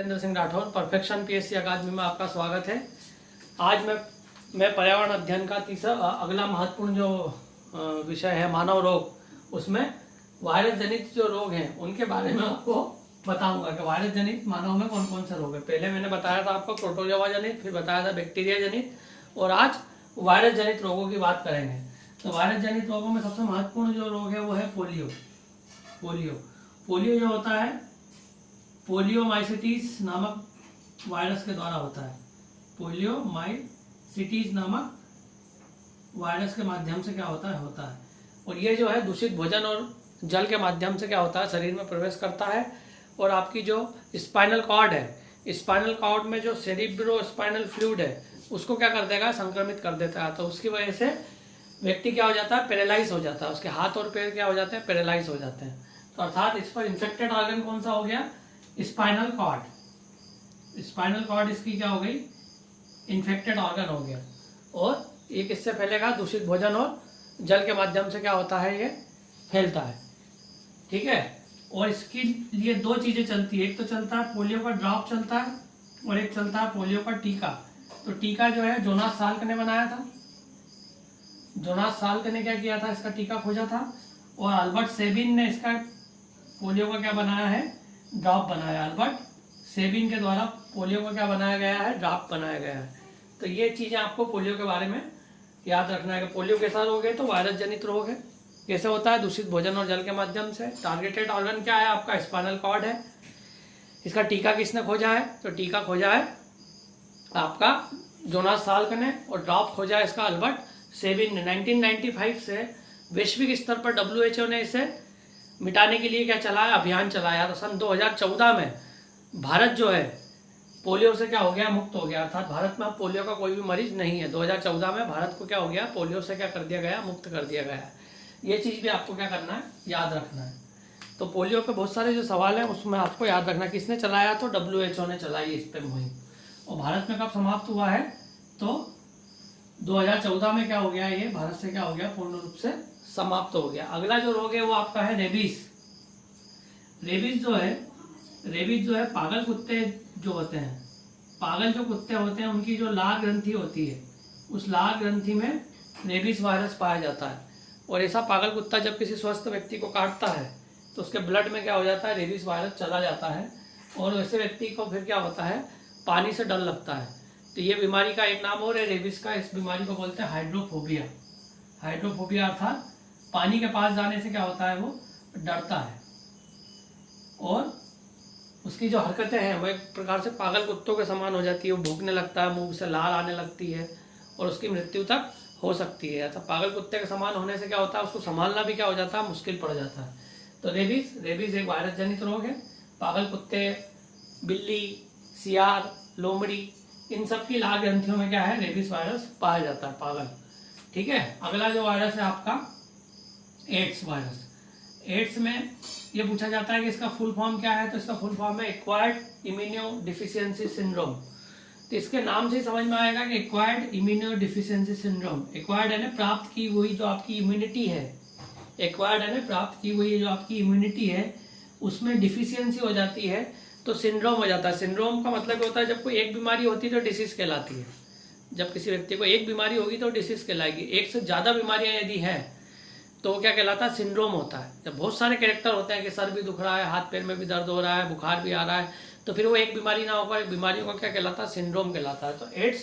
Narendra Singh Rathore, perfection PSC अकादमी में आपका स्वागत है। आज मैं पर्यावरण अध्ययन का तीसरा अगला महत्वपूर्ण जो विषय है मानव रोग, उसमें वायरस जनित जो रोग हैं उनके बारे में आपको बताऊंगा कि वायरस जनित मानव में कौन कौन से रोग है। पहले मैंने बताया था आपको प्रोटोजोआ जनित, फिर बताया था बैक्टीरिया जनित, और आज वायरस जनित रोगों की बात करेंगे। तो वायरस जनित रोगों में सबसे महत्वपूर्ण जो रोग है वो है पोलियो। पोलियो जो होता है पोलियोमाइसिटीज नामक वायरस के द्वारा होता है। पोलियोमाइसिटीज नामक वायरस के माध्यम से क्या होता है। और ये जो है दूषित भोजन और जल के माध्यम से क्या होता है, शरीर में प्रवेश करता है। और आपकी जो स्पाइनल कॉर्ड है, स्पाइनल कॉर्ड में जो सेरिब्रो स्पाइनल फ्लूइड है उसको क्या कर देगा, संक्रमित कर देता है। तो उसकी वजह से व्यक्ति क्या हो जाता है, पैरालाइज हो जाता है। उसके हाथ और पैर क्या हो जाते हैं, पैरालाइज हो जाते हैं। तो अर्थात इस पर इंफेक्टेड ऑर्गन कौन सा हो गया, स्पाइनल कॉर्ड। स्पाइनल कॉर्ड इसकी क्या हो गई, इन्फेक्टेड ऑर्गन हो गया। और ये किससे फैलेगा, दूषित भोजन और जल के माध्यम से क्या होता है, ये फैलता है। ठीक है। और इसके लिए दो चीजें चलती है, एक तो चलता है पोलियो का ड्रॉप चलता है और एक चलता है पोलियो का टीका। तो टीका जो है जोनास साल्क ने बनाया था। जोनास साल्क ने क्या किया था, इसका टीका खोजा था। और अल्बर्ट सेबिन ने इसका पोलियो का क्या बनाया है, ड्रॉप बनाया। अल्बर्ट सेबिन के द्वारा पोलियो का क्या बनाया गया है, ड्रॉप बनाया गया है। तो ये चीजें आपको पोलियो के बारे में याद रखना है कि पोलियो कैसा रोग है, तो वायरस जनित रोग है। कैसे होता है, दूषित भोजन और जल के माध्यम से। टारगेटेड ऑर्गन क्या है आपका, स्पाइनल कॉर्ड है। इसका टीका किसने खोजा है, तो टीका खोजा है आपका जोनास साल्क ने, और ड्रॉप खोजा है इसका अल्बर्ट सेबिन ने। 1995 से वैश्विक स्तर पर WHO ने इसे मिटाने के लिए क्या चलाया, अभियान चलाया। तो सन 2014 में भारत जो है पोलियो से क्या हो गया, मुक्त हो गया। अर्थात भारत में अब पोलियो का कोई भी मरीज नहीं है। 2014 में भारत को क्या हो गया, पोलियो से क्या कर दिया गया, मुक्त कर दिया गया। ये चीज भी आपको क्या करना है, याद रखना है। तो पोलियो पे बहुत सारे जो सवाल हैं उसमें आपको याद रखना किसने चलाया, तो WHO ने चलाई इस पे मुहिम। और भारत में कब समाप्त हुआ है, तो 2014 में क्या हो गया, ये भारत से क्या हो गया, पूर्ण रूप से समाप्त हो गया। अगला जो रोग है वो आपका है रेबीज। रेबीज जो है पागल कुत्ते जो होते हैं, पागल जो कुत्ते होते हैं उनकी जो लार ग्रंथि होती है, उस लार ग्रंथि में रेबीज वायरस पाया जाता है। और ऐसा पागल कुत्ता जब किसी स्वस्थ व्यक्ति को काटता है तो उसके ब्लड में क्या हो जाता है, रेबीज वायरस चला जाता है। और वैसे व्यक्ति को फिर क्या होता है, पानी से डर लगता है। तो ये बीमारी का एक नाम और है रेबीज का। इस बीमारी को बोलते हैं हाइड्रोफोबिया। हाइड्रोफोबिया अर्थात पानी के पास जाने से क्या होता है, वो डरता है। और उसकी जो हरकतें हैं वो एक प्रकार से पागल कुत्तों के समान हो जाती है। वो भूखने लगता है, मुंह से लाल आने लगती है और उसकी मृत्यु तक हो सकती है। ऐसा पागल कुत्ते के समान होने से क्या होता है, उसको संभालना भी क्या हो जाता है, मुश्किल पड़ जाता है। तो रेबीज एक वायरस जनित रोग है। पागल कुत्ते, बिल्ली, सियार, लोमड़ी, इन सब की लार ग्रंथियों में क्या है, रेबीज वायरस पाया जाता है, पागल। ठीक है। अगला जो वायरस है आपका एड्स वायरस। एड्स में ये पूछा जाता है कि इसका फुल फॉर्म क्या है, तो इसका फुल फॉर्म है एक्वायर्ड इम्यूनोडेफिशिएंसी सिंड्रोम। तो इसके नाम से समझ में आएगा कि एक्वायर्ड इम्यूनोडेफिशिएंसी सिंड्रोम। एक्वायर्ड है ना, प्राप्त की हुई जो आपकी इम्यूनिटी है। एक्वायर्ड है ना, प्राप्त की हुई जो आपकी इम्यूनिटी है उसमें डिफिशियंसी हो जाती है तो सिंड्रोम हो जाता है। सिंड्रोम का मतलब होता है जब कोई एक बीमारी होती है तो डिसीज कहलाती है। जब किसी व्यक्ति को एक बीमारी होगी तो डिसीज कहलाएगी। एक से ज्यादा बीमारियां यदि हैं तो क्या कहलाता है, सिंड्रोम होता है। जब बहुत सारे कैरेक्टर होते हैं कि सर भी दुख रहा है, हाथ पैर में भी दर्द हो रहा है, बुखार भी आ रहा है, तो फिर वो एक बीमारी ना होकर एक बीमारियों का क्या कहलाता है, सिंड्रोम कहलाता है। तो एड्स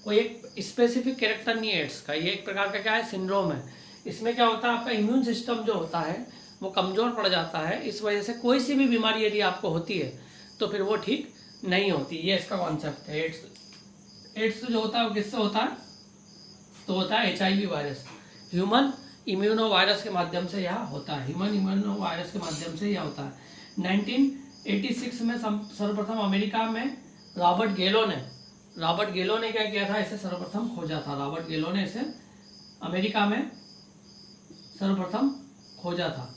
कोई एक स्पेसिफिक कैरेक्टर नहीं है एड्स का, ये एक प्रकार का क्या है, सिंड्रोम है। इसमें क्या होता है, आपका इम्यून सिस्टम जो होता है वो कमजोर पड़ जाता है। इस वजह से कोई सी भी बीमारी यदि आपको होती है तो फिर वो ठीक नहीं होती। ये इसका कॉन्सेप्ट है। एड्स जो होता है वो किससे होता है, तो होता है HIV virus, human immuno virus के माध्यम से यह होता है। ह्यूमन इम्यूनो वायरस के माध्यम से यह होता है। 1986 में सर्वप्रथम अमेरिका में रॉबर्ट गेलो ने क्या किया था, इसे सर्वप्रथम खोजा था। रॉबर्ट गेलो ने इसे अमेरिका में सर्वप्रथम खोजा था।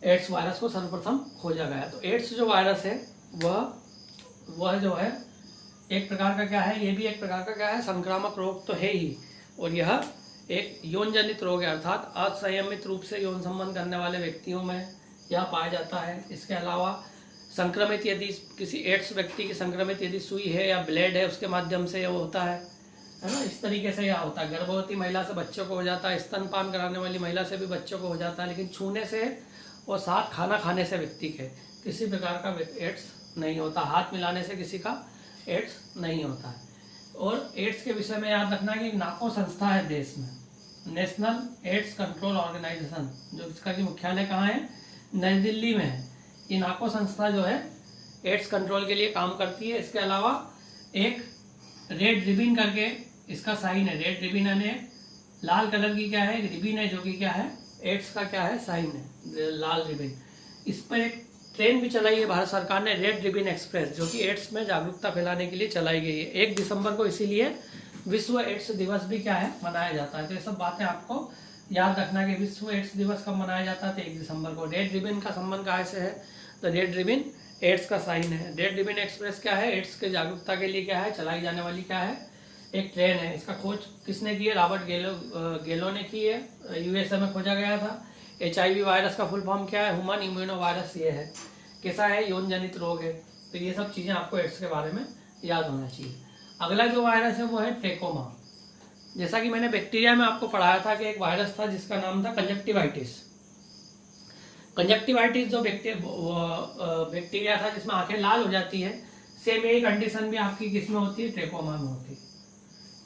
एड्स वायरस को सर्वप्रथम खोजा गया। तो एड्स जो वायरस है वह जो है एक प्रकार का क्या है, ये भी एक प्रकार का क्या है, संक्रामक रोग तो है ही। और यह एक यौन जनित रोग है, अर्थात असंयमित रूप से यौन संबंध करने वाले व्यक्तियों में यह पाया जाता है। इसके अलावा संक्रमित यदि किसी एड्स व्यक्ति की संक्रमित यदि सुई है या ब्लेड है उसके माध्यम से वो होता है ना। इस तरीके से यह होता है। गर्भवती महिला से बच्चों को हो जाता है, स्तनपान कराने वाली महिला से भी बच्चों को हो जाता है, लेकिन छूने से और साथ खाना खाने से व्यक्ति के किसी प्रकार का एड्स नहीं होता। हाथ मिलाने से किसी का एड्स नहीं होता है। और एड्स के विषय में याद रखना कि एक नाको संस्था है देश में, नेशनल एड्स कंट्रोल ऑर्गेनाइजेशन, जो इसका कि मुख्यालय कहाँ है, नई दिल्ली में है। ये नाको संस्था जो है एड्स कंट्रोल के लिए काम करती है। इसके अलावा एक रेड रिबिन करके इसका साइन है। रेड रिबिन यानी लाल कलर की क्या है, एक रिबिन है जो कि क्या है, एड्स का क्या है, साइन है, लाल रिबिन। इस पर एक ट्रेन भी चलाई है भारत सरकार ने, रेड रिबिन एक्सप्रेस, जो कि एड्स में जागरूकता फैलाने के लिए चलाई गई है। 1 दिसंबर को इसीलिए विश्व एड्स दिवस भी क्या है, मनाया जाता है। तो ये सब बातें आपको याद रखना कि विश्व एड्स दिवस कब मनाया जाता है, तो 1 दिसंबर को। रेड रिबिन का संबंध कहाँ से है, तो रेड रिबिन एड्स का साइन है। रेड रिबिन एक्सप्रेस क्या है, एड्स के जागरूकता के लिए क्या है, चलाई जाने वाली क्या है, एक ट्रेन है। इसका खोज किसने की है, रॉबर्ट गेलो ने की है, यूएसए में खोजा गया था। HIV वायरस का फुल फॉर्म क्या है, ह्यूमन इम्यूनो वायरस। ये है कैसा है, यौन जनित रोग है। तो ये सब चीज़ें आपको एड्स के बारे में याद होना चाहिए। अगला जो वायरस है वो है ट्रेकोमा। जैसा कि मैंने बैक्टीरिया में आपको पढ़ाया था कि एक वायरस था जिसका नाम था कंजक्टिवाइटिस। कंजक्टिवाइटिस जो बैक्टीरिया था जिसमें आंखें लाल हो जाती है, सेम यही कंडीशन भी आपकी किसमें होती है, ट्रेकोमा में होती है।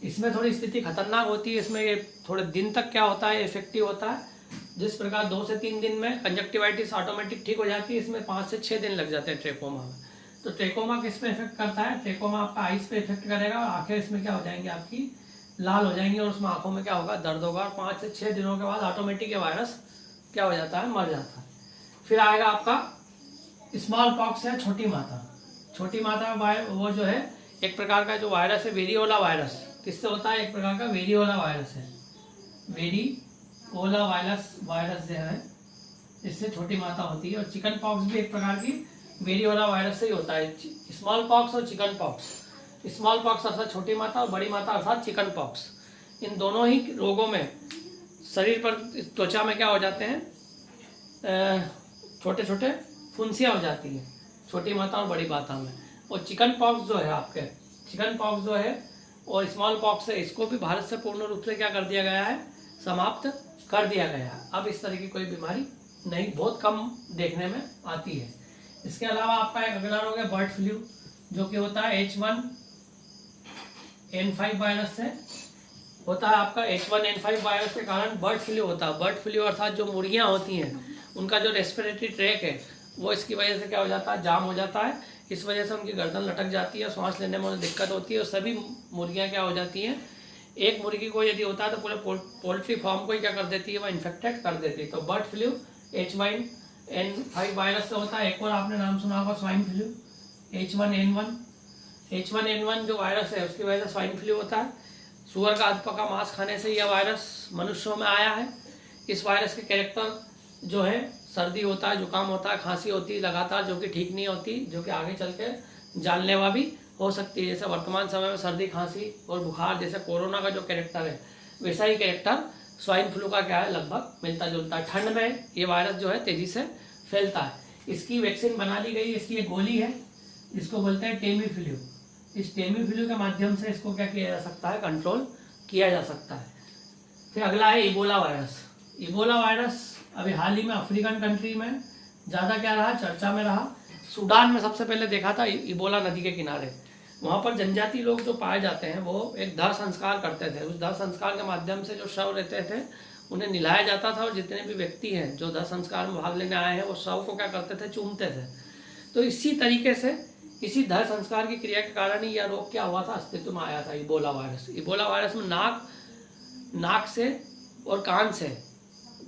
इसमें थोड़ी स्थिति खतरनाक होती है। इसमें ये थोड़े दिन तक क्या होता है, इफेक्टिव होता है। जिस प्रकार 2 से 3 दिन में कंजक्टिवाइटिस ऑटोमेटिक ठीक हो जाती है, इसमें 5 से 6 दिन लग जाते हैं ट्रेकोमा में। तो ट्रेकोमा किस पे इफेक्ट करता है, ट्रेकोमा आपका आइस पे इफेक्ट करेगा और आंखें इसमें क्या हो जाएंगी, आपकी लाल हो जाएंगी और उसमें आंखों में क्या होगा, दर्द होगा। और 5 से 6 दिनों के बाद ऑटोमेटिक ये वायरस क्या हो जाता है, मर जाता है। फिर आएगा आपका स्मॉल पॉक्स है, छोटी माता। छोटी माता वो जो है एक प्रकार का जो वायरस है, वेरियोला वायरस। किससे होता है, एक प्रकार का वेरियोला वायरस है, वेरियोला वायरस जो है, इससे छोटी माता होती है। और चिकन पॉक्स भी एक प्रकार की वेरियोला वायरस से ही होता है। स्मॉल पॉक्स और चिकन पॉक्स, स्मॉल पॉक्स अर्थात छोटी माता और बड़ी माता अर्थात चिकन पॉक्स, इन दोनों ही रोगों में शरीर पर त्वचा में क्या हो जाते हैं, छोटे छोटे फुंसियाँ हो जाती हैं, छोटी माता और बड़ी माता में। और चिकन पॉक्स जो है आपके, चिकन पॉक्स जो है और स्मॉल पॉक्स है, इसको भी भारत से पूर्ण रूप से क्या कर दिया गया है, समाप्त कर दिया गया है। अब इस तरह की कोई बीमारी नहीं, बहुत कम देखने में आती है। इसके अलावा आपका एक अगला रोग है बर्ड फ्लू, जो कि होता है H1N5 वायरस से होता है। आपका H1N5 वायरस के कारण बर्ड फ्लू होता है। बर्ड फ्लू अर्थात जो मुर्गियां होती हैं उनका जो रेस्पिरेटरी ट्रैक है वो इसकी वजह से क्या हो जाता है, जाम हो जाता है। इस वजह से उनकी गर्दन लटक जाती है, सांस लेने में उन्हें दिक्कत होती है और सभी मुर्गियां क्या हो जाती हैं, एक मुर्गी को यदि होता है तो पूरे पोल्ट्री फार्म को ही क्या कर देती है, वो इन्फेक्टेड कर देती है। तो बर्ड फ्लू H1N5 वायरस से होता है। एक और आपने नाम सुना होगा स्वाइन फ्लू, H1N1। H1N1 जो वायरस है उसकी वजह से स्वाइन फ्लू होता है। सुअर का अधपका मांस खाने से यह वायरस मनुष्यों में आया है। इस वायरस के कैरेक्टर जो है, सर्दी होता है, जुकाम होता है, खांसी होती है लगातार, जो कि ठीक नहीं होती, जो कि आगे चल के जानलेवा भी हो सकती है। जैसे वर्तमान समय में सर्दी, खांसी और बुखार जैसे कोरोना का जो कैरेक्टर है, वैसा ही कैरेक्टर स्वाइन फ्लू का क्या है, लगभग मिलता जुलता है। ठंड में ये वायरस जो है तेजी से फैलता है। इसकी वैक्सीन बना ली गई, इसकी एक गोली है जिसको बोलते हैं टेमीफ्लू। इस टेमीफ्लू के माध्यम से इसको क्या किया जा सकता है, कंट्रोल किया जा सकता है। फिर अगला है इबोला वायरस। इबोला वायरस अभी हाल ही में अफ्रीकन कंट्री में ज़्यादा क्या रहा, चर्चा में रहा। सूडान में सबसे पहले देखा था इबोला नदी के किनारे। वहाँ पर जनजाति लोग जो पाए जाते हैं वो एक दाह संस्कार करते थे। उस दाह संस्कार के माध्यम से जो शव रहते थे उन्हें निलाया जाता था और जितने भी व्यक्ति हैं जो दाह संस्कार में भाग लेने आए हैं वो शव को क्या करते थे, चूमते थे। तो इसी तरीके से इसी दाह संस्कार की क्रिया के कारण ही यह रोग क्या हुआ था, अस्तित्व में आया था, इबोला वायरस। इबोला वायरस में नाक से और कान से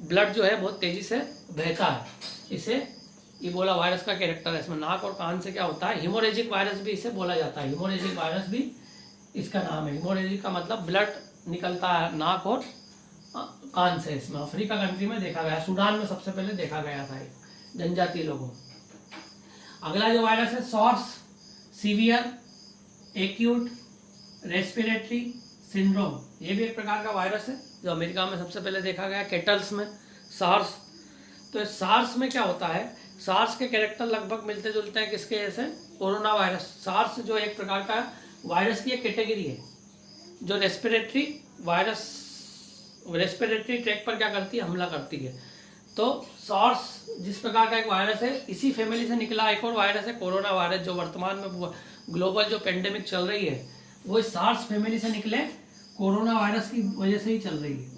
ब्लड जो है बहुत तेजी से बहता है। इसे इबोला वायरस का कैरेक्टर है। इसमें नाक और कान से क्या होता है, हिमोरेजिक वायरस भी इसे बोला जाता है। हिमोरेजिक वायरस भी इसका नाम है। हिमोरेजिक का मतलब ब्लड निकलता है नाक और कान से। इसमें अफ्रीका कंट्री में देखा गया, सूडान में सबसे पहले देखा गया था जनजातीय लोगों। अगला जो वायरस है swords severe acute respiratory syndrome, ये भी एक प्रकार का वायरस है जो अमेरिका में सबसे पहले देखा गया, कैटल्स में सार्स। तो तो सार्स में क्या होता है, सार्स के कैरेक्टर लगभग मिलते जुलते हैं किसके जैसे, कोरोना वायरस। सार्स जो एक प्रकार का वायरस की एक कैटेगरी है जो रेस्पिरेटरी वायरस, रेस्पिरेटरी ट्रैक पर क्या करती है, हमला करती है। तो सार्स जिस प्रकार का एक वायरस है, इसी फैमिली से निकला एक और वायरस है कोरोना वायरस, जो वर्तमान में ग्लोबल जो पेंडेमिक चल रही है वो सार्स फैमिली से निकले कोरोना वायरस की वजह से ही चल रही है।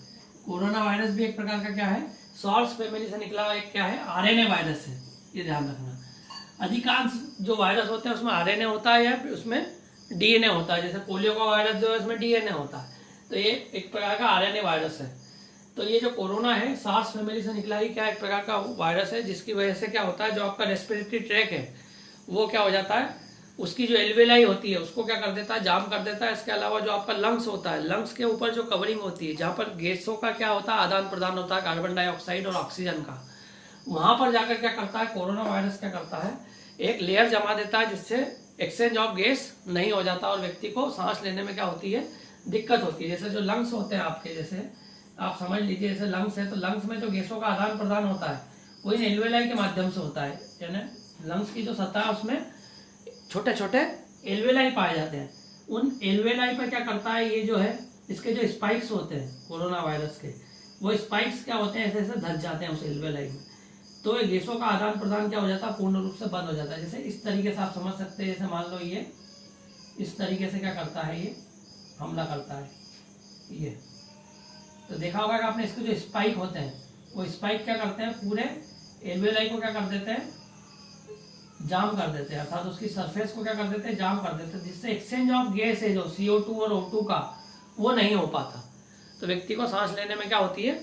कोरोना वायरस भी एक प्रकार का क्या है, सार्स फैमिली से निकला एक क्या है, आरएनए वायरस है, ये ध्यान रखना। अधिकांश जो वायरस होते हैं उसमें आरएनए होता है या उसमें डीएनए होता है। जैसे पोलियो का वायरस जो है उसमें डीएनए होता है, तो ये एक प्रकार का आरएनए वायरस है। तो ये जो कोरोना है सार्स फैमिली से निकला ही क्या एक प्रकार का वायरस है, जिसकी वजह से क्या होता है, जो आपका रेस्पिरेटरी ट्रैक है वो क्या हो जाता है, उसकी जो एल्वेलाई होती है उसको क्या कर देता है, जाम कर देता है। इसके अलावा जो आपका लंग्स होता है, लंग्स के ऊपर जो कवरिंग होती है, जहाँ पर गैसों का क्या होता है, आदान प्रदान होता है, कार्बन डाइऑक्साइड और ऑक्सीजन का, वहां पर जाकर क्या करता है कोरोना वायरस, क्या करता है, एक लेयर जमा देता है जिससे एक्सचेंज ऑफ गैस नहीं हो जाता और व्यक्ति को सांस लेने में क्या होती है, दिक्कत होती है। जैसे जो लंग्स होते हैं आपके, जैसे आप समझ लीजिए जैसे लंग्स है, तो लंग्स में जो गैसों का आदान प्रदान होता है वो इन एल्वेलाई के माध्यम से होता है, यानी लंग्स की जो सतह है उसमें छोटे छोटे एल्वेलाई पाए जाते हैं। उन एल्वेलाई पर क्या करता है, ये जो है इसके जो स्पाइक्स होते हैं कोरोना वायरस के, वो स्पाइक्स क्या होते हैं, ऐसे ऐसे धस जाते हैं उस एल्वेलाई में, तो ये गैसों का आदान प्रदान क्या हो जाता है, पूर्ण रूप से बंद हो जाता है। जैसे इस तरीके से आप समझ सकते हैं, जैसे मान लो ये इस तरीके से क्या करता है, ये हमला करता है ये, तो देखा होगा कि आपने इसके जो स्पाइक होते हैं वो स्पाइक क्या करते हैं, पूरे एल्वेलाई को क्या कर देते हैं, जाम कर देते हैं, अर्थात उसकी सरफेस को क्या कर देते हैं, जाम कर देते हैं, जिससे एक्सचेंज ऑफ गैस है जो CO2 और O2 का, वो नहीं हो पाता। तो व्यक्ति को सांस लेने में क्या होती है,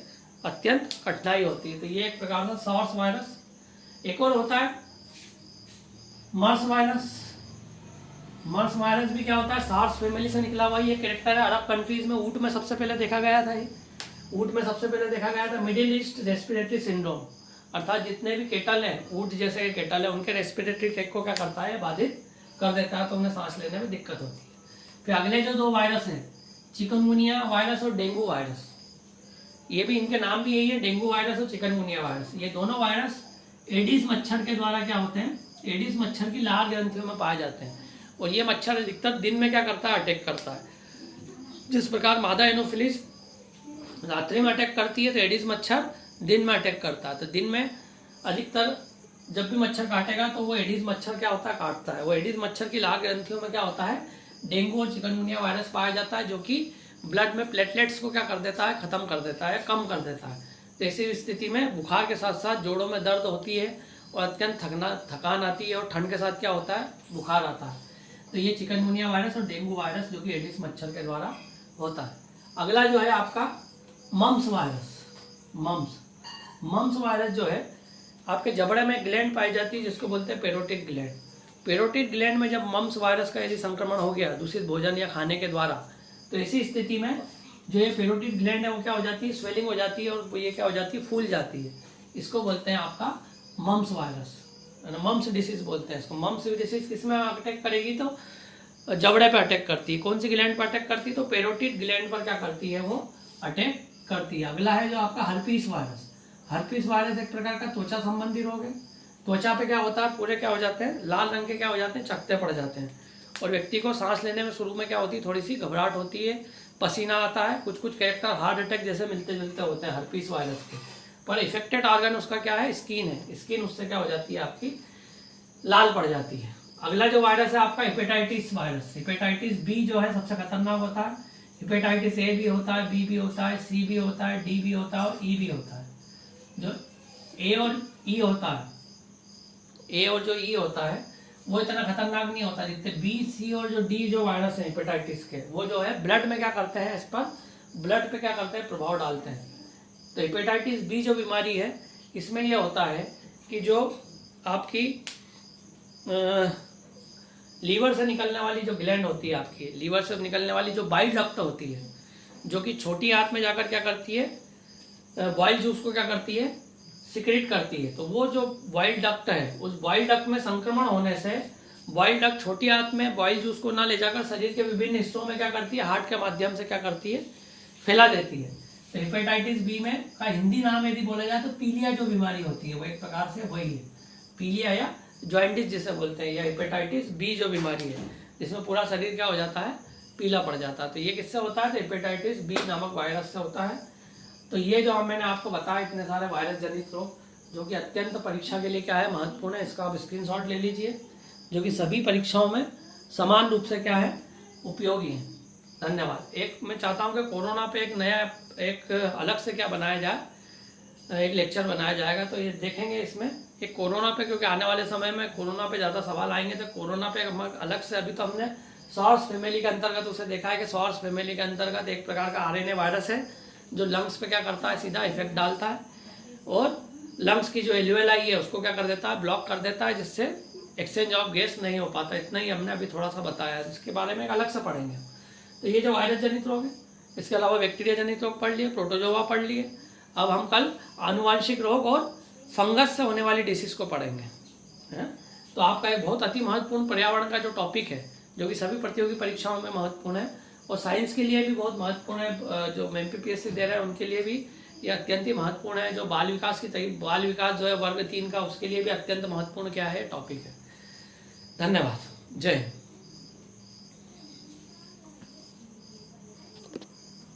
अत्यंत कठिनाई होती है। तो ये एक प्रकार का सार्स वायरस। एक और होता है मर्स वायरस। मर्स वायरस भी क्या होता है, सार्स फैमिली से निकला हुआ ये कैरेक्टर है। अरब कंट्रीज में ऊंट में सबसे पहले देखा गया था, ये ऊंट में सबसे पहले देखा गया था। मिडिल ईस्ट रेस्पिरेटरी सिंड्रोम, अर्थात जितने भी केटल हैं, ऊंट जैसे केटल है, उनके रेस्पिरेटरी ट्रैक को क्या करता है, बाधित कर देता है, तो उन्हें सांस लेने में दिक्कत होती है। फिर अगले जो दो वायरस हैं, चिकनगुनिया वायरस और डेंगू वायरस, ये भी इनके नाम भी यही है, डेंगू वायरस और चिकनगुनिया वायरस। ये दोनों वायरस एडिस मच्छर के द्वारा क्या होते हैं, एडिस मच्छर की लार ग्रंथियों में पाए जाते हैं। और ये मच्छर अधिकतर दिन में क्या करता है, अटैक करता है। जिस प्रकार मादा एनोफिलिस रात्रि में अटैक करती है, तो एडिस मच्छर दिन में अटैक करता है। तो दिन में अधिकतर जब भी मच्छर काटेगा तो वो एडिस मच्छर क्या होता है, काटता है। वो एडिस मच्छर की लार ग्रंथियों में क्या होता है, डेंगू और चिकनगुनिया वायरस पाया जाता है, जो कि ब्लड में प्लेटलेट्स को क्या कर देता है, खत्म कर देता है, कम कर देता है। तो ऐसी स्थिति में बुखार के साथ साथ जोड़ों में दर्द होती है और अत्यंत थकान आती है, और ठंड के साथ क्या होता है, बुखार आता है। तो ये चिकनगुनिया वायरस और डेंगू वायरस जो कि एडिस मच्छर के द्वारा होता है। अगला जो है आपका मम्स वायरस। मम्स वायरस जो है आपके जबड़े में ग्लैंड पाई जाती है जिसको बोलते हैं पेरोटिड ग्लैंड। पेरोटिड ग्लैंड में जब मम्स वायरस का यदि संक्रमण हो गया दूषित भोजन या खाने के द्वारा, तो ऐसी स्थिति में जो ये पेरोटिड ग्लैंड है वो क्या हो जाती है, स्वेलिंग हो जाती है, और ये क्या हो जाती है, फूल जाती है। इसको बोलते हैं आपका मम्स वायरस, मम्स डिसीज बोलते हैं इसको। मम्स डिसीज किसमें अटैक करेगी, तो जबड़े पे अटैक करती है। कौन सी ग्लैंड पर अटैक करती है, तो पेरोटिड ग्लैंड पर क्या करती है, वो अटैक करती है। अगला है जो आपका हर्पीस वायरस। हर्पीस वायरस एक प्रकार का त्वचा संबंधी रोग है। त्वचा पे क्या होता है, पूरे क्या हो जाते हैं, लाल रंग के क्या हो जाते हैं, चकत्ते पड़ जाते हैं, और व्यक्ति को सांस लेने में शुरू में क्या होती है, थोड़ी सी घबराहट होती है, पसीना आता है। कुछ कैरेक्टर हार्ट अटैक जैसे मिलते जुलते होते हैं हर्पीस वायरस के। पर इफेक्टेड ऑर्गन उसका क्या है, स्किन है। स्किन उससे क्या हो जाती है, आपकी लाल पड़ जाती है। अगला जो वायरस है आपका हेपेटाइटिस वायरस। हेपेटाइटिस बी जो है सबसे खतरनाक होता है। हेपेटाइटिस ए भी होता है, बी भी होता है, सी भी होता है, डी भी होता है और ई भी होता है। जो ए और ई होता है, ए और जो ई होता है वो इतना खतरनाक नहीं होता जितने बी, सी और जो डी जो वायरस है हेपेटाइटिस के, वो जो है ब्लड में क्या करते हैं, इस पर ब्लड पे क्या करते हैं, प्रभाव डालते हैं। तो हेपेटाइटिस बी जो बीमारी है इसमें यह होता है कि जो आपकी लीवर से निकलने वाली जो ग्लैंड होती है, आपकी लीवर से निकलने वाली जो बाइल डक्ट होती है, जो कि छोटी आंत में जाकर क्या करती है, बॉइल जूस को क्या करती है, सिक्रेट करती है। तो वो जो बॉइल डक्ट है, उस बॉइल डक्ट में संक्रमण होने से बॉइल डक्ट छोटी आंत में बॉइल जूस को ना ले जाकर शरीर के विभिन्न हिस्सों में क्या करती है, हार्ट के माध्यम से क्या करती है, फैला देती है। तो हेपेटाइटिस बी में का हिंदी नाम यदि बोला जाए तो पीलिया जो बीमारी होती है वो एक प्रकार से वही है, पीलिया या जॉइंटिस जिसे बोलते हैं, या हेपेटाइटिस बी जो बीमारी है जिसमें पूरा शरीर क्या हो जाता है, पीला पड़ जाता है। तो ये किससे होता है, तो हेपेटाइटिस बी नामक वायरस से होता है। तो ये जो मैंने आपको बताया इतने सारे वायरस जनित रोग जो कि अत्यंत परीक्षा के लिए क्या है, महत्वपूर्ण है, इसका आप स्क्रीनशॉट ले लीजिए, जो कि सभी परीक्षाओं में समान रूप से क्या है, उपयोगी है। धन्यवाद। एक मैं चाहता हूँ कि कोरोना पे एक नया एक अलग से क्या बनाया जाए, एक लेक्चर बनाया जाएगा, तो ये देखेंगे इसमें एक कोरोना पे, क्योंकि आने वाले समय में कोरोना पे ज़्यादा सवाल आएंगे, तो कोरोना पे हम अलग से, अभी तो हमने सॉर्स फैमिली के अंतर्गत उसे देखा है कि सॉर्स फैमिली के अंतर्गत एक प्रकार का आरएनए वायरस है जो लंग्स पे क्या करता है, सीधा इफेक्ट डालता है और लंग्स की जो एल्वेलाई है उसको क्या कर देता है, ब्लॉक कर देता है, जिससे एक्सचेंज ऑफ गैस नहीं हो पाता। इतना ही हमने अभी थोड़ा सा बताया, इसके बारे में अलग से पढ़ेंगे। तो ये जो वायरस जनित रोग है, इसके अलावा बैक्टीरिया जनित रोग पढ़ लिए, प्रोटोजोआ पढ़ लिए। अब हम कल आनुवांशिक रोग और फंगस से होने वाली डिसीज को पढ़ेंगे, है? तो आपका एक बहुत अति महत्वपूर्ण पर्यावरण का जो टॉपिक है, जो कि सभी प्रतियोगी परीक्षाओं में महत्वपूर्ण है और साइंस के लिए भी बहुत महत्वपूर्ण है, जो MPPSC दे रहे हैं उनके लिए भी ये अत्यंत ही महत्वपूर्ण है। जो बाल विकास जो है वर्ग 3 का, उसके लिए भी अत्यंत महत्वपूर्ण क्या है, टॉपिक है। धन्यवाद। जय हिंद।